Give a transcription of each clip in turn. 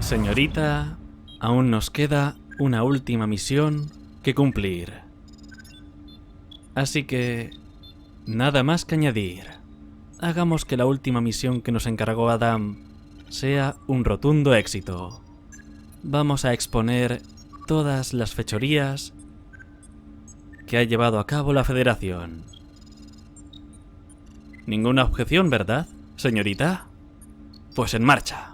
Señorita, aún nos queda una última misión que cumplir. Así que, nada más que añadir. Hagamos que la última misión que nos encargó Adam sea un rotundo éxito. Vamos a exponer todas las fechorías que ha llevado a cabo la Federación. Ninguna objeción, ¿verdad, señorita? Pues en marcha.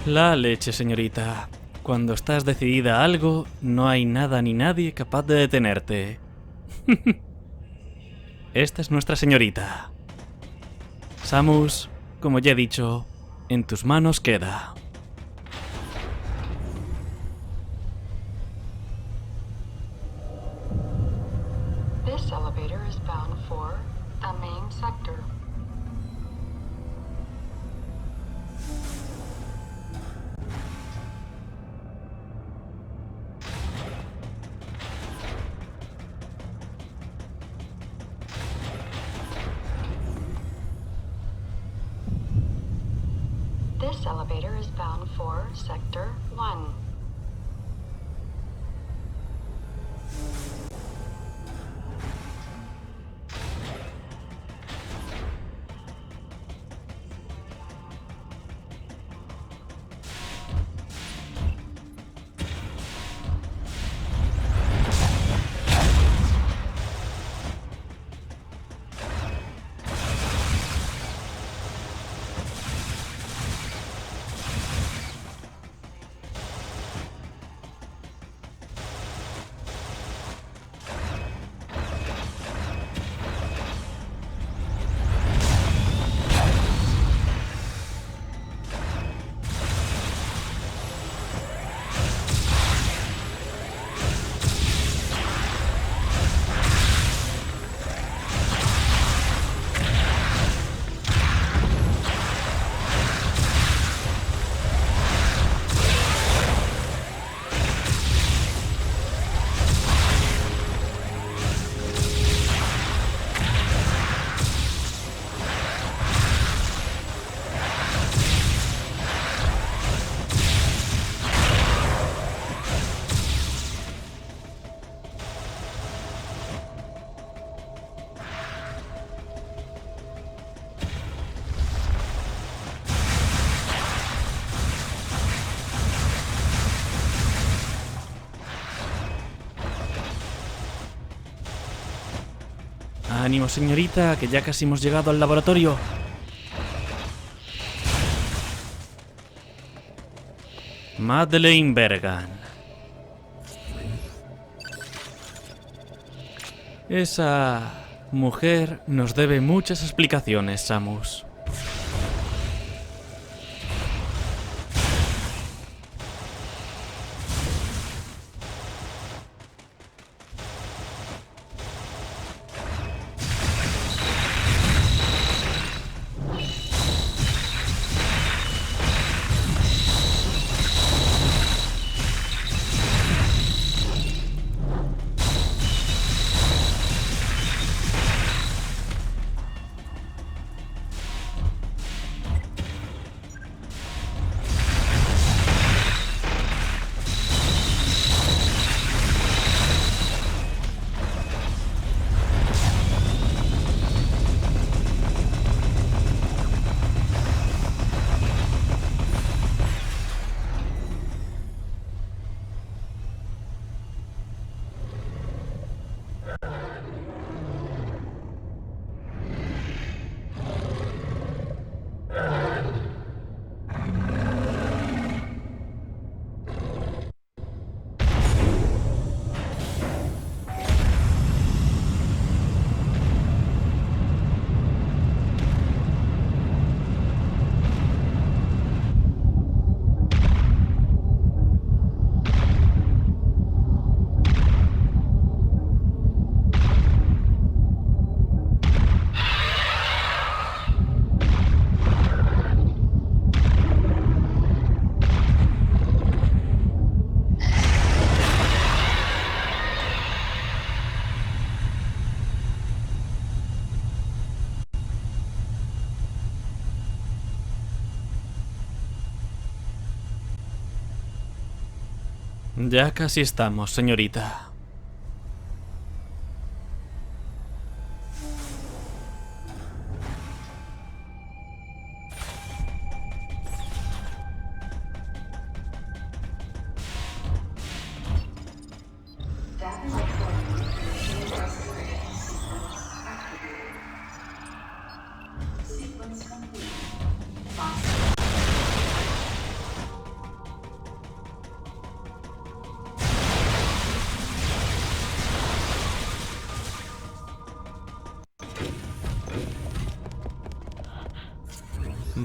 La leche, señorita. Cuando estás decidida a algo, no hay nada ni nadie capaz de detenerte. Esta es nuestra señorita. Samus, como ya he dicho, en tus manos queda. This elevator is bound for the main sector. This elevator is bound for Sector 1. Ánimo, señorita, que ya casi hemos llegado al laboratorio. Madeleine Bergan. Esa mujer nos debe muchas explicaciones, Samus. Ya casi estamos, señorita.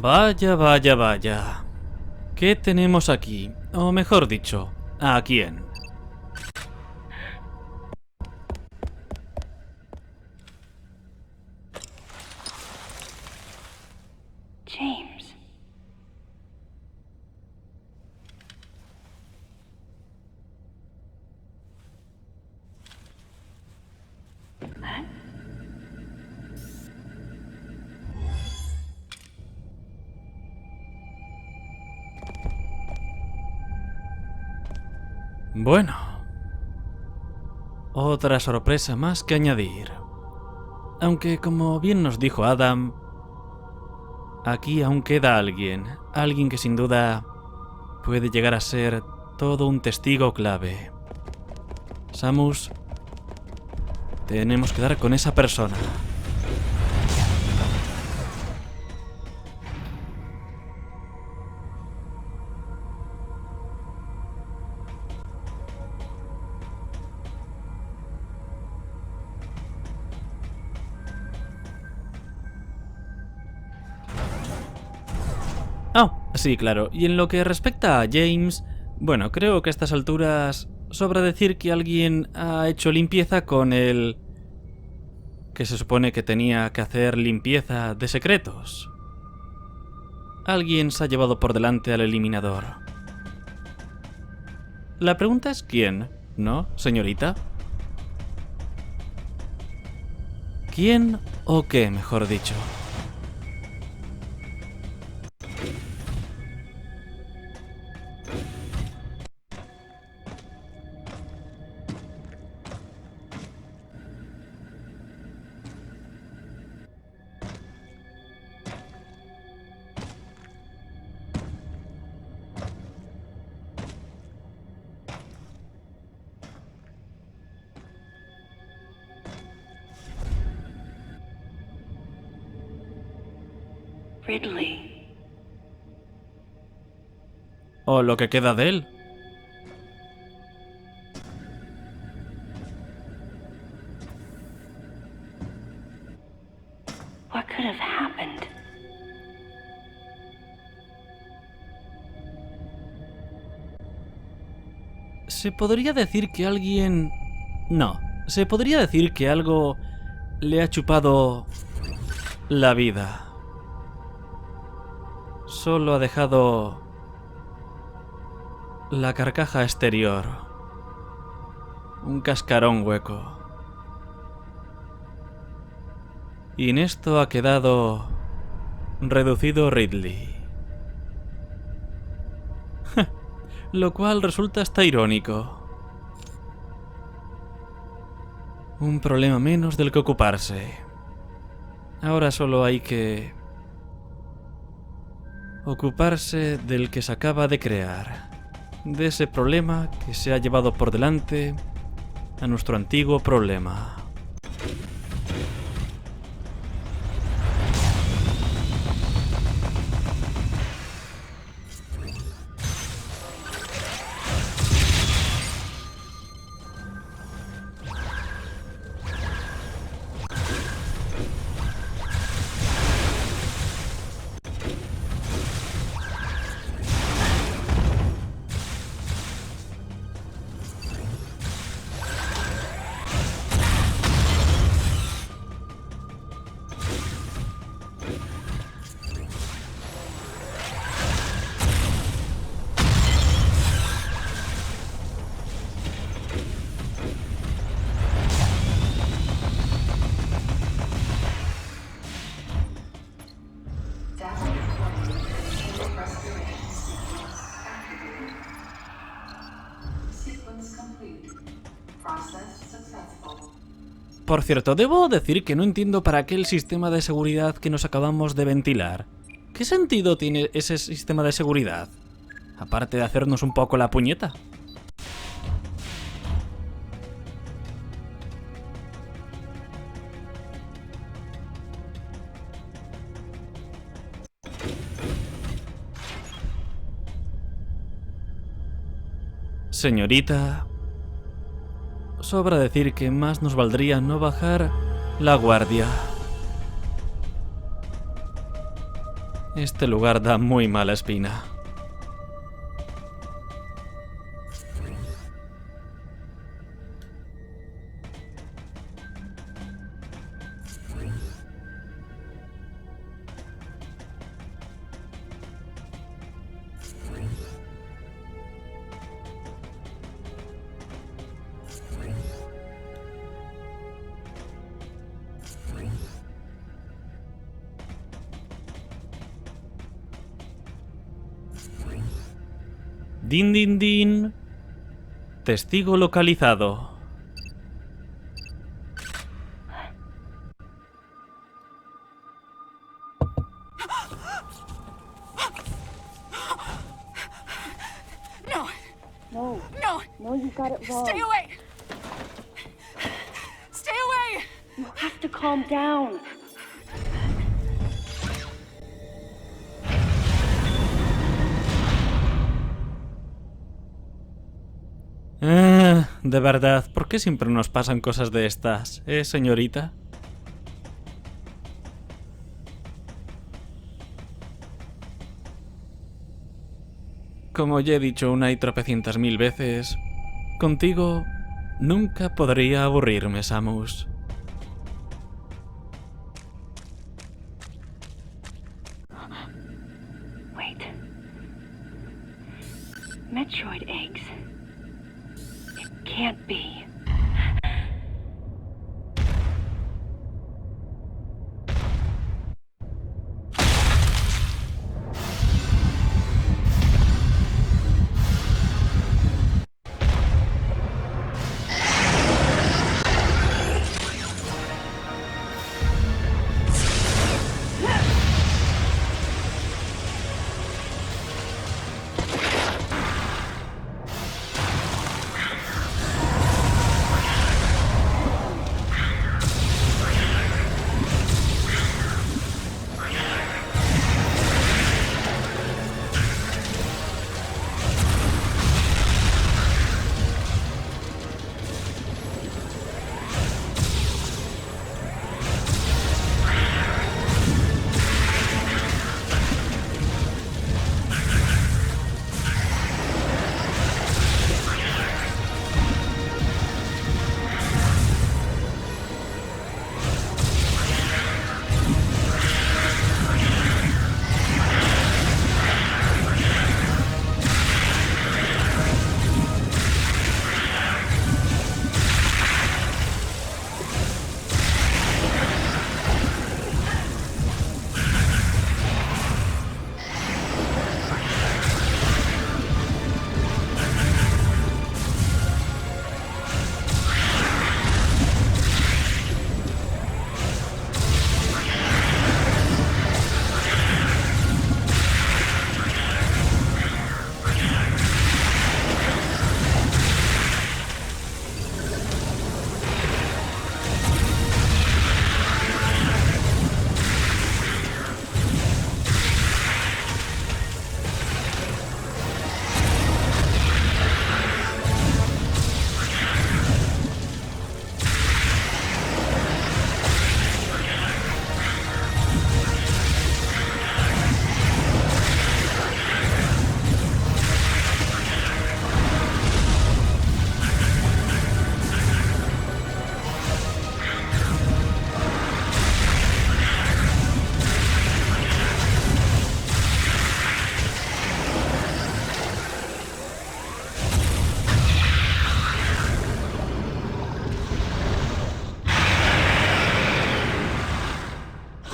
Vaya, vaya, vaya. ¿Qué tenemos aquí? O mejor dicho, ¿a quién? James. Huh? Bueno. Otra sorpresa más que añadir. Aunque, como bien nos dijo Adam, aquí aún queda alguien que sin duda puede llegar a ser todo un testigo clave. Samus, tenemos que dar con esa persona. Sí, claro. Y en lo que respecta a James, bueno, creo que a estas alturas sobra decir que alguien ha hecho limpieza con el que se supone que tenía que hacer limpieza de secretos. Alguien se ha llevado por delante al eliminador. La pregunta es ¿quién? ¿No, señorita? ¿Quién o qué, mejor dicho? Ridley. ¿O lo que queda de él? What could have happened? Se podría decir que alguien... No, se podría decir que algo le ha chupado la vida. Solo ha dejado la carcaja exterior. Un cascarón hueco. Y en esto ha quedado reducido Ridley. Lo cual resulta hasta irónico. Un problema menos del que ocuparse. Ahora solo hay que ocuparse del que se acaba de crear. De ese problema que se ha llevado por delante a nuestro antiguo problema. Por cierto, debo decir que no entiendo para qué el sistema de seguridad que nos acabamos de ventilar. ¿Qué sentido tiene ese sistema de seguridad? Aparte de hacernos un poco la puñeta. Señorita, sobra decir que más nos valdría no bajar la guardia. Este lugar da muy mala espina. Din din din. Testigo localizado. No, you got it wrong. Stay away! Stay away! You have to calm down. De verdad, ¿por qué siempre nos pasan cosas de estas, señorita? Como ya he dicho una y tropecientas mil veces, contigo nunca podría aburrirme, Samus. Wait. Metroid eggs. It can't be.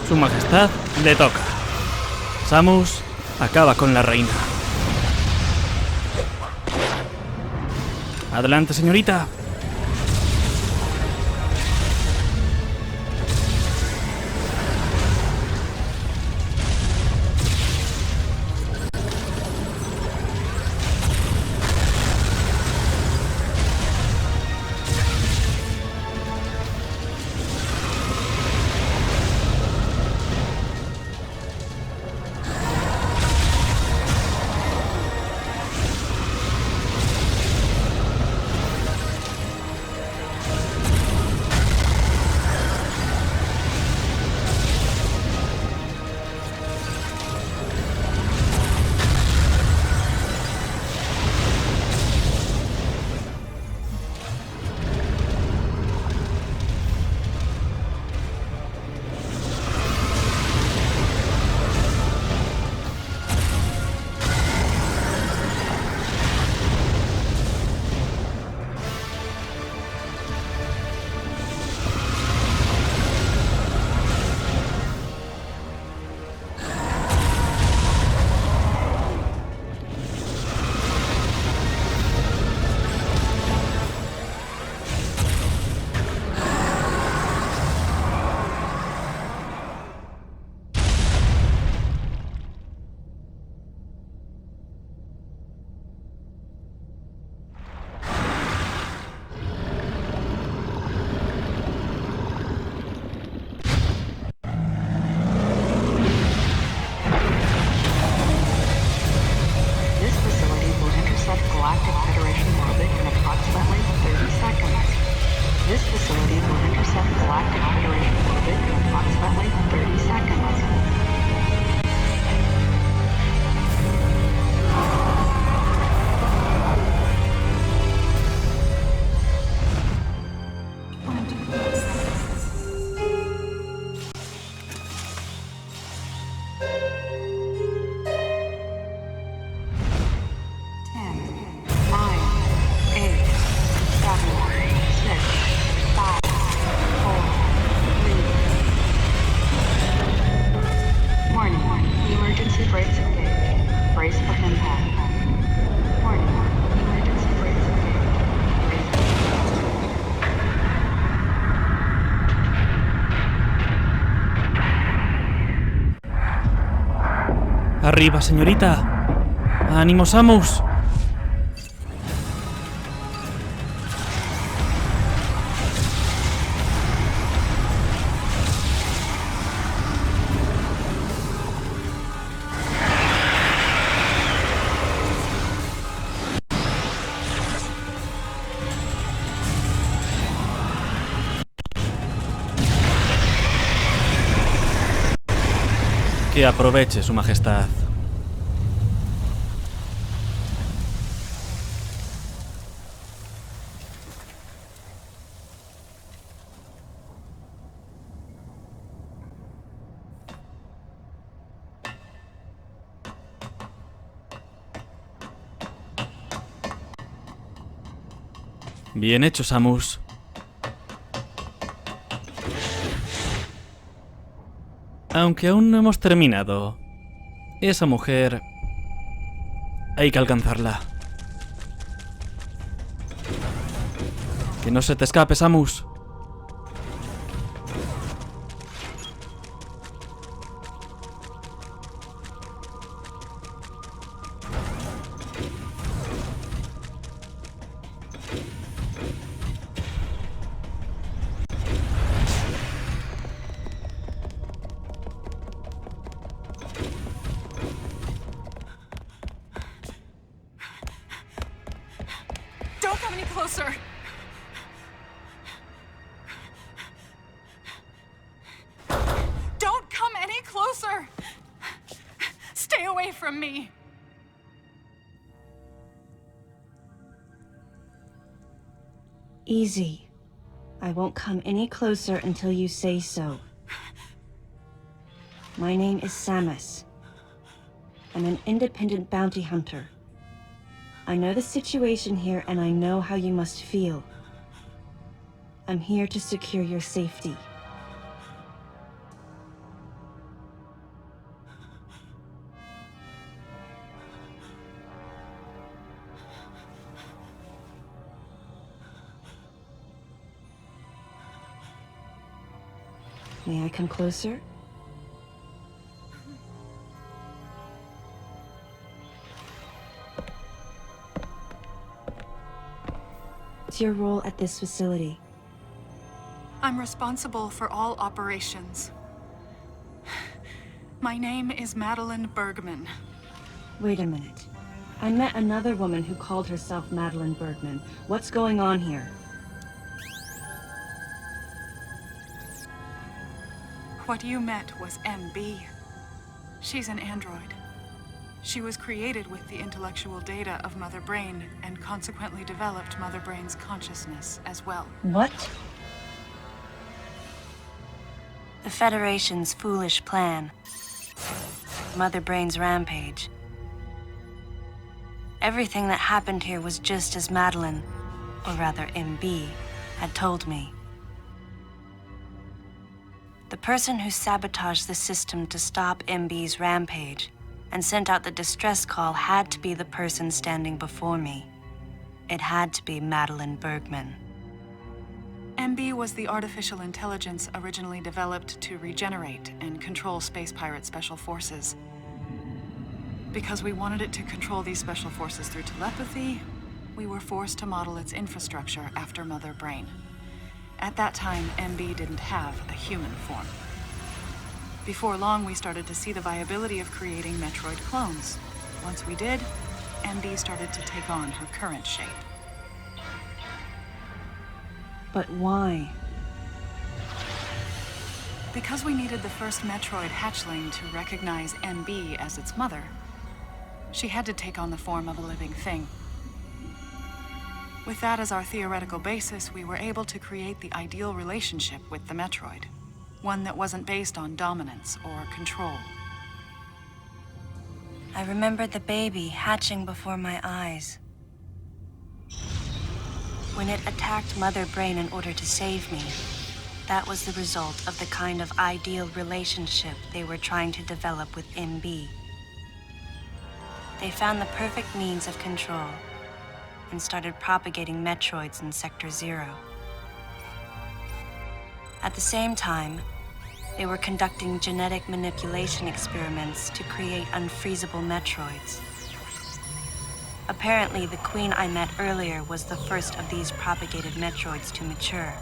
Su Majestad le toca. Samus acaba con la reina. Adelante, señorita. This facility will intercept galactic Federation orbit in approximately 30 seconds. ¡Arriba, señorita! ¡Ánimo, Samus! Que aproveche, su majestad. Bien hecho, Samus. Aunque aún no hemos terminado. Esa mujer... hay que alcanzarla. Que no se te escape, Samus. Don't come any closer! Don't come any closer! Stay away from me! Easy. I won't come any closer until you say so. My name is Samus. I'm an independent bounty hunter. I know the situation here and I know how you must feel. I'm here to secure your safety. May I come closer? What's your role at this facility? I'm responsible for all operations. My name is Madeline Bergman. Wait a minute. I met another woman who called herself Madeline Bergman. What's going on here? What you met was MB. She's an android. She was created with the intellectual data of Mother Brain and consequently developed Mother Brain's consciousness as well. What? The Federation's foolish plan. Mother Brain's rampage. Everything that happened here was just as Madeline, or rather MB, had told me. The person who sabotaged the system to stop MB's rampage and sent out the distress call had to be the person standing before me. It had to be Madeline Bergman. MB was the artificial intelligence originally developed to regenerate and control space pirate special forces. Because we wanted it to control these special forces through telepathy, we were forced to model its infrastructure after Mother Brain. At that time, MB didn't have a human form. Before long, we started to see the viability of creating Metroid clones. Once we did, MB started to take on her current shape. But why? Because we needed the first Metroid hatchling to recognize MB as its mother, she had to take on the form of a living thing. With that as our theoretical basis, we were able to create the ideal relationship with the Metroid. One that wasn't based on dominance or control. I remembered the baby hatching before my eyes. When it attacked Mother Brain in order to save me, that was the result of the kind of ideal relationship they were trying to develop with MB. They found the perfect means of control and started propagating Metroids in Sector 0. At the same time, they were conducting genetic manipulation experiments to create unfreezable Metroids. Apparently, the queen I met earlier was the first of these propagated Metroids to mature.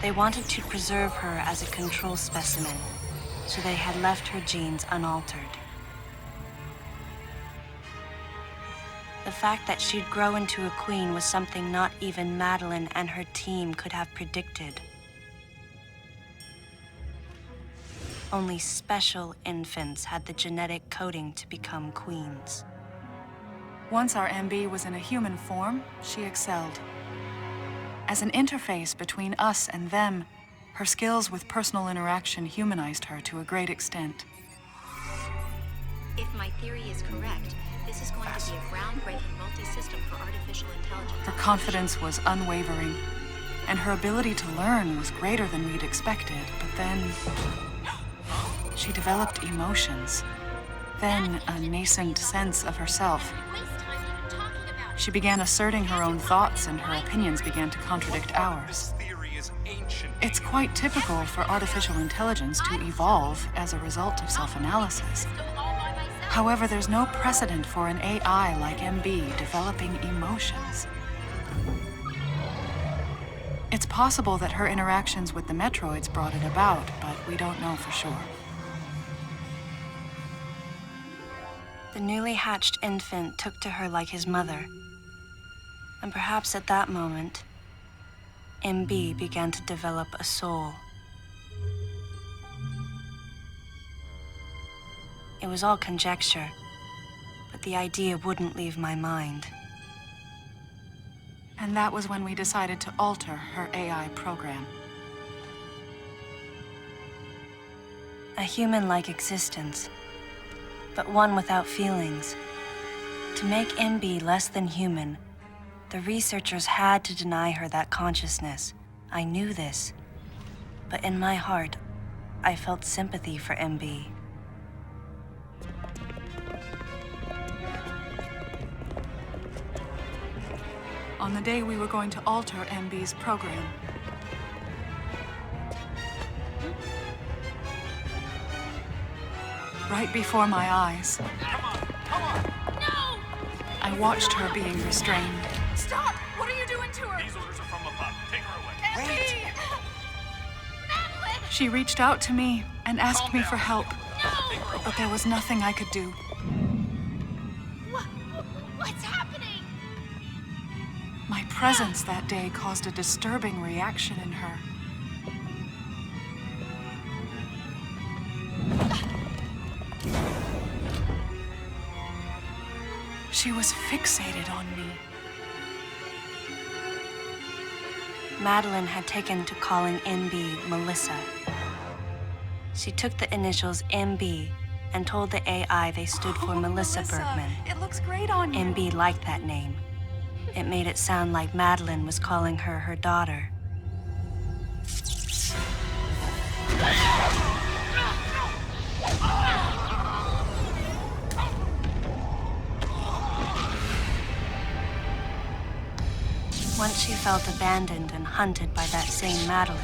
They wanted to preserve her as a control specimen, so they had left her genes unaltered. The fact that she'd grow into a queen was something not even Madeline and her team could have predicted. Only special infants had the genetic coding to become queens. Once our MB was in a human form, she excelled. As an interface between us and them, her skills with personal interaction humanized her to a great extent. If my theory is correct, this is going to be a groundbreaking multi-system for artificial intelligence. Her confidence was unwavering, and her ability to learn was greater than we'd expected, but then she developed emotions, then a nascent sense of herself. She began asserting her own thoughts, and her opinions began to contradict ours. It's quite typical for artificial intelligence to evolve as a result of self-analysis. However, there's no precedent for an AI like MB developing emotions. It's possible that her interactions with the Metroids brought it about, but we don't know for sure. The newly hatched infant took to her like his mother. And perhaps at that moment, MB began to develop a soul. It was all conjecture, but the idea wouldn't leave my mind. And that was when we decided to alter her AI program. A human-like existence, but one without feelings. To make MB less than human, the researchers had to deny her that consciousness. I knew this, but in my heart, I felt sympathy for MB. On the day we were going to alter MB's program, right before my eyes, I watched her being restrained. Stop! What are you doing to her? These orders are from above. Take her away. Wait! Madeline! She reached out to me and asked Calm me down. for help, No! but there was nothing I could do. What's happening? My presence that day caused a disturbing reaction in her. She was fixated on me. Madeline had taken to calling MB Melissa. She took the initials MB and told the AI they stood for Melissa Bergman. It looks great on you. MB liked that name. It made it sound like Madeline was calling her her daughter. Once she felt abandoned and hunted by that same Madeline,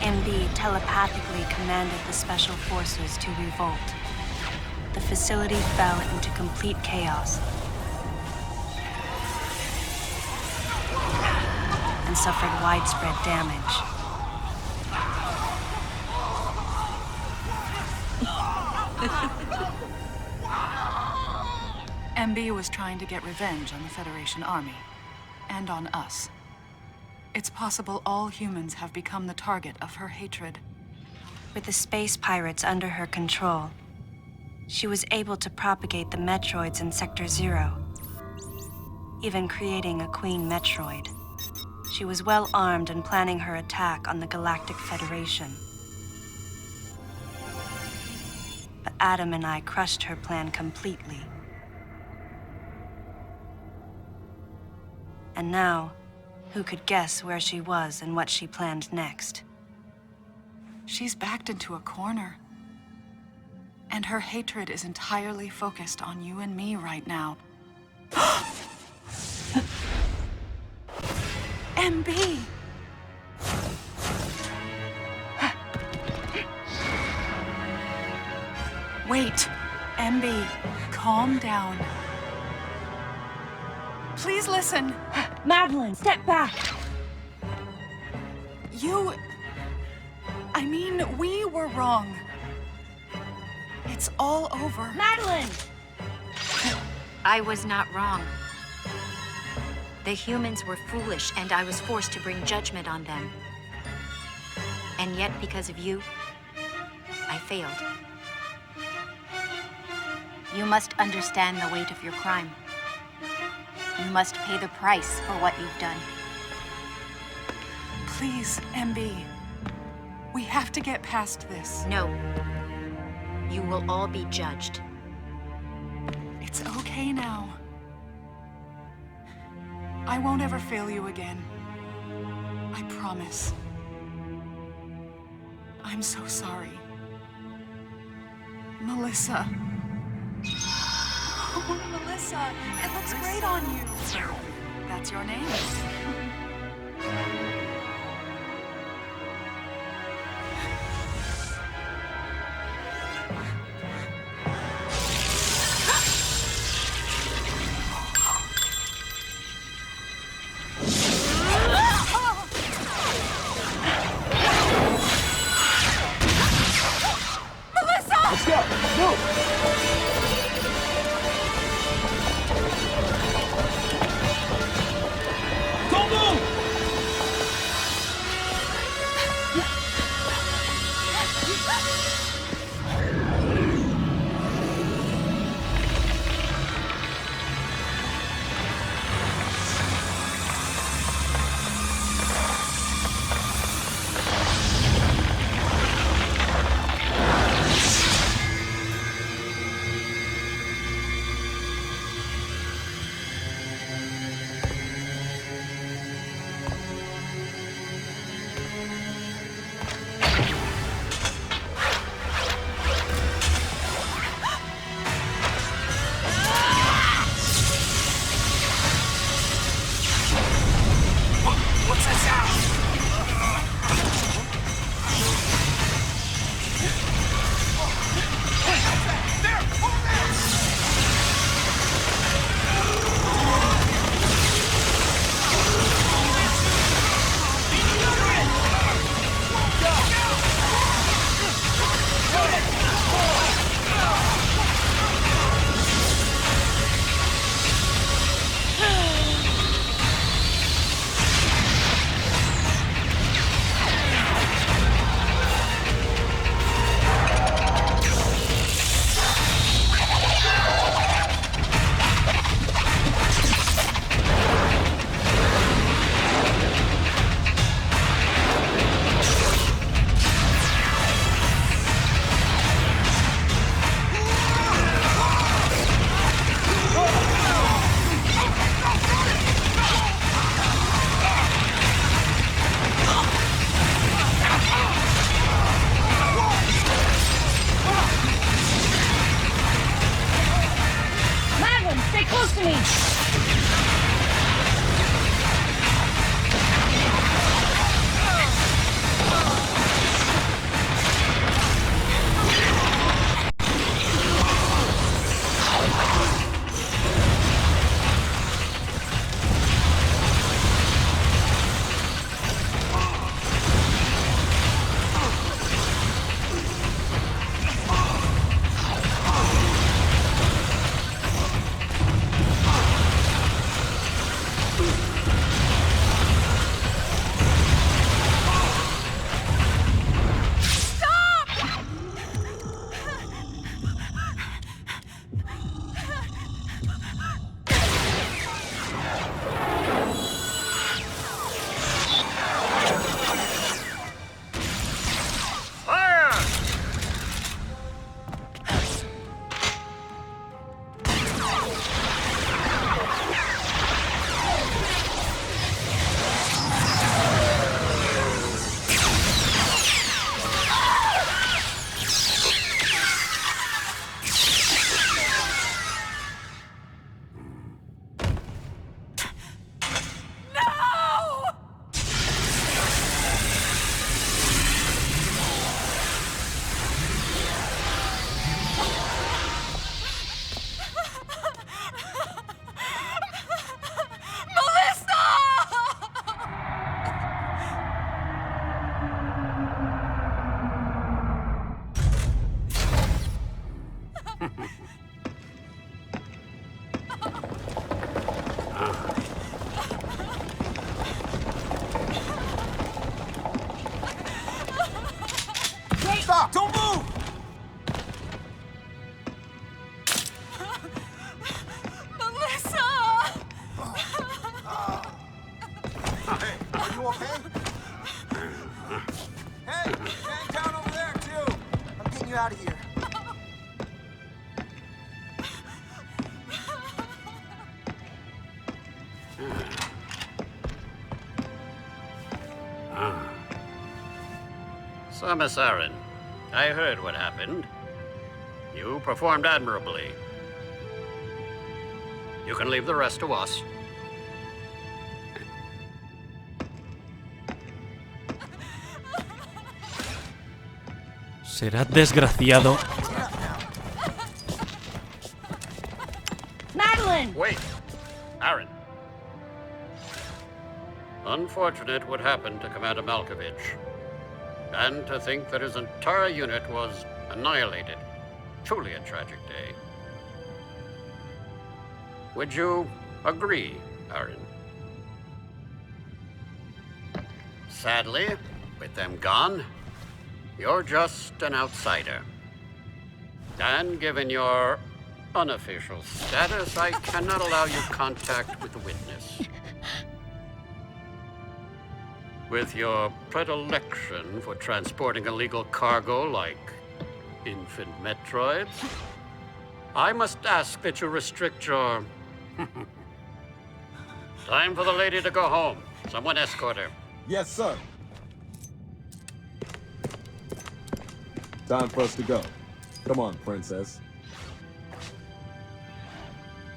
MB telepathically commanded the special forces to revolt. The facility fell into complete chaos and suffered widespread damage. MB was trying to get revenge on the Federation Army, and on us. It's possible all humans have become the target of her hatred. With the space pirates under her control, she was able to propagate the Metroids in Sector 0, even creating a Queen Metroid. She was well armed and planning her attack on the Galactic Federation. But Adam and I crushed her plan completely. And now, who could guess where she was and what she planned next? She's backed into a corner. And her hatred is entirely focused on you and me right now. MB! Wait, MB, calm down. Please listen. Madeline, step back! I mean, we were wrong. It's all over. Madeline! I was not wrong. The humans were foolish, and I was forced to bring judgment on them. And yet, because of you, I failed. You must understand the weight of your crime. You must pay the price for what you've done. Please, MB. We have to get past this. No. You will all be judged. It's okay now. I won't ever fail you again. I promise. I'm so sorry. Melissa. Oh, Melissa, it looks great on you. That's your name. Don't move! out of here. So, Miss Aaron, I heard what happened. You performed admirably. You can leave the rest to us. Será desgraciado. Madeline! Wait, Aaron. Unfortunate what happened to Commander Malkovich. And to think that his entire unit was annihilated. Truly a tragic day. Would you agree, Aaron? Sadly, with them gone, you're just an outsider. And given your unofficial status, I cannot allow you contact with the witness. With your predilection for transporting illegal cargo like infant Metroids, I must ask that you restrict your... Time for the lady to go home. Someone escort her. Yes, sir. Time for us to go. Come on, princess.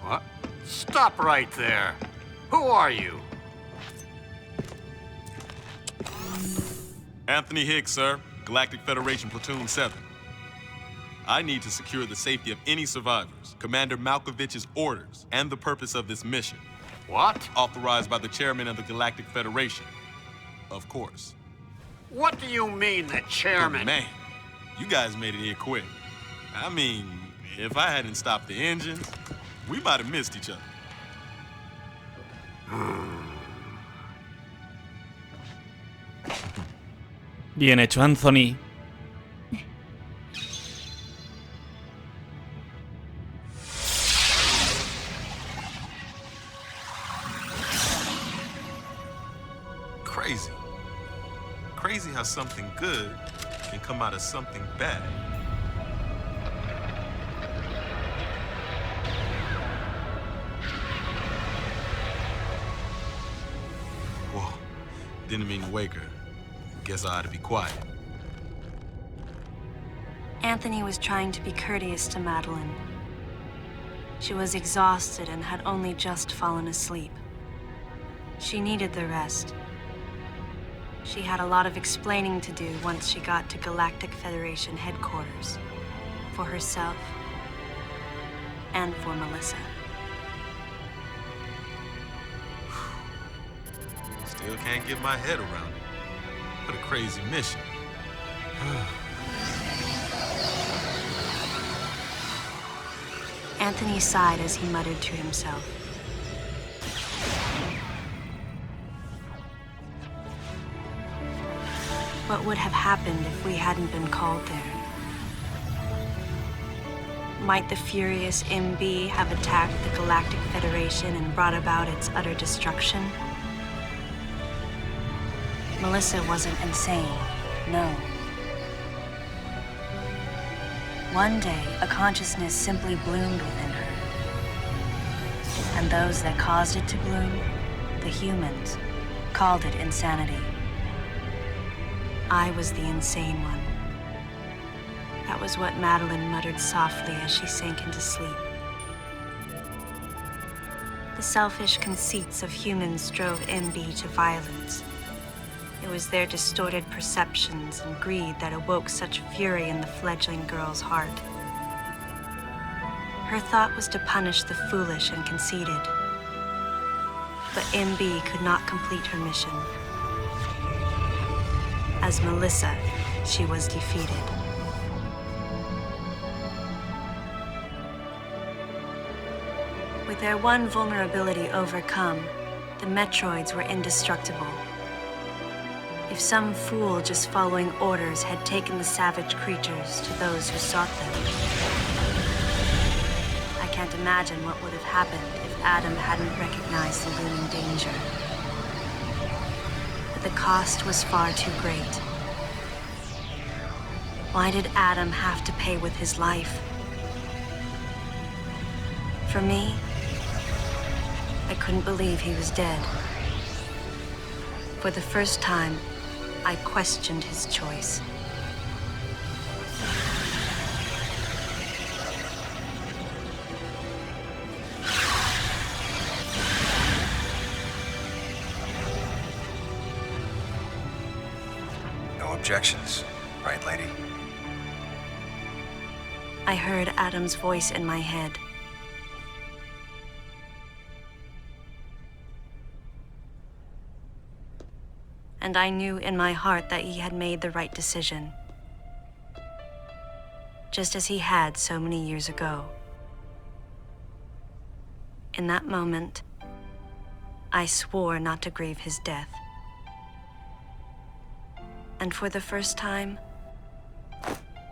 What? Stop right there. Who are you? Anthony Higgs, sir. Galactic Federation Platoon 7. I need to secure the safety of any survivors, Commander Malkovich's orders, and the purpose of this mission. What? Authorized by the chairman of the Galactic Federation. Of course. What do you mean, the chairman? Man, you guys made it here quick. I mean, if I hadn't stopped the engines, we might have missed each other. Bien hecho, Anthony. Crazy. Crazy how something good can come out of something bad. Whoa, didn't mean to wake her. Guess I ought to be quiet. Anthony was trying to be courteous to Madeline. She was exhausted and had only just fallen asleep. She needed the rest. She had a lot of explaining to do once she got to Galactic Federation headquarters. For herself and for Melissa. Still can't get my head around it. What a crazy mission. Anthony sighed as he muttered to himself. What would have happened if we hadn't been called there? Might the furious MB have attacked the Galactic Federation and brought about its utter destruction? Melissa wasn't insane, no. One day, a consciousness simply bloomed within her. And those that caused it to bloom, the humans, called it insanity. I was the insane one. That was what Madeline muttered softly as she sank into sleep. The selfish conceits of humans drove MB to violence. It was their distorted perceptions and greed that awoke such fury in the fledgling girl's heart. Her thought was to punish the foolish and conceited. But MB could not complete her mission. As Melissa, she was defeated. With their one vulnerability overcome, the Metroids were indestructible. If some fool just following orders had taken the savage creatures to those who sought them. I can't imagine what would have happened if Adam hadn't recognized the looming danger. But the cost was far too great. Why did Adam have to pay with his life? For me, I couldn't believe he was dead. For the first time, I questioned his choice. No objections, right, lady? I heard Adam's voice in my head. And I knew in my heart that he had made the right decision. Just as he had so many years ago. In that moment, I swore not to grieve his death. And for the first time,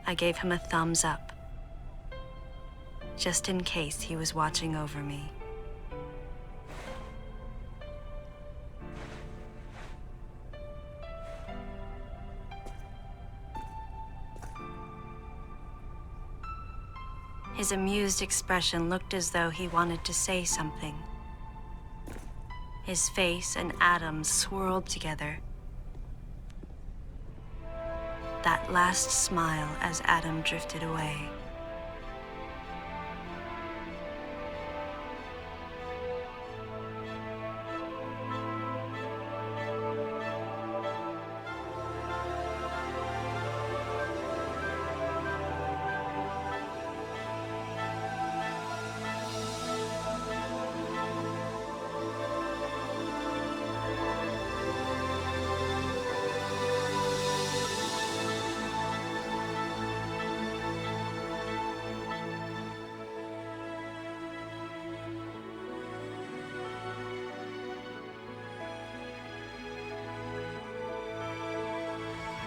I gave him a thumbs up. Just in case he was watching over me. His amused expression looked as though he wanted to say something. His face and Adam's swirled together. That last smile as Adam drifted away.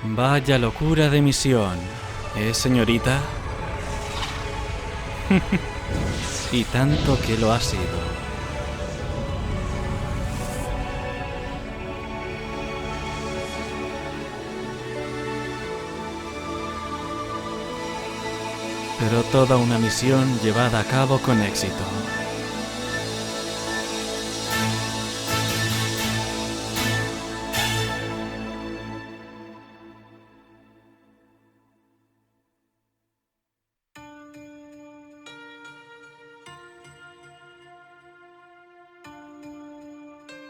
Vaya locura de misión, señorita? Y tanto que lo ha sido. Pero toda una misión llevada a cabo con éxito.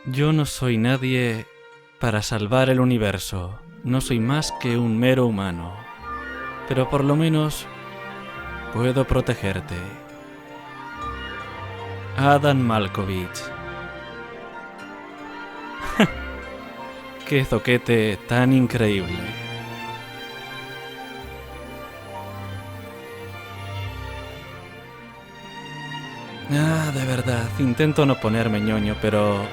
Yo no soy nadie para salvar el universo, no soy más que un mero humano, pero por lo menos puedo protegerte. Adam Malkovich. ¡Qué zoquete tan increíble! De verdad, intento no ponerme ñoño, pero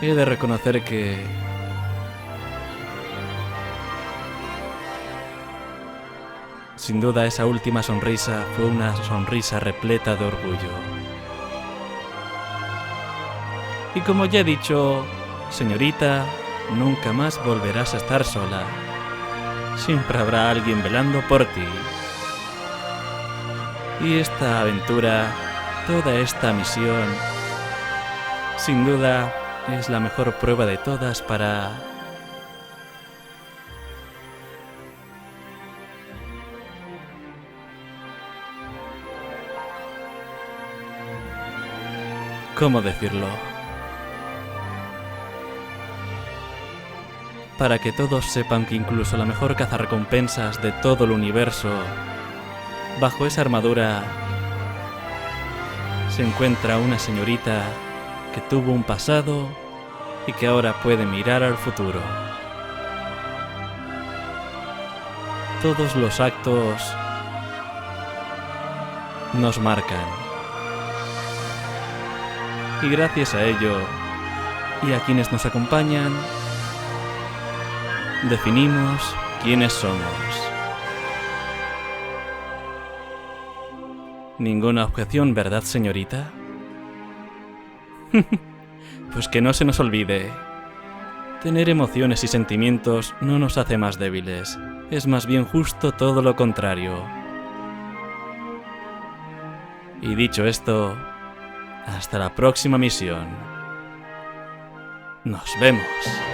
he de reconocer que sin duda esa última sonrisa fue una sonrisa repleta de orgullo. Y como ya he dicho, señorita, nunca más volverás a estar sola. Siempre habrá alguien velando por ti. Y esta aventura, toda esta misión, sin duda es la mejor prueba de todas para ¿cómo decirlo? Para que todos sepan que incluso la mejor cazarrecompensas de todo el universo, bajo esa armadura, se encuentra una señorita que tuvo un pasado y que ahora puede mirar al futuro. Todos los actos nos marcan. Y gracias a ello, y a quienes nos acompañan, definimos quiénes somos. Ninguna objeción, ¿verdad, señorita? Pues que no se nos olvide. Tener emociones y sentimientos no nos hace más débiles. Es más bien justo todo lo contrario. Y dicho esto, hasta la próxima misión. Nos vemos.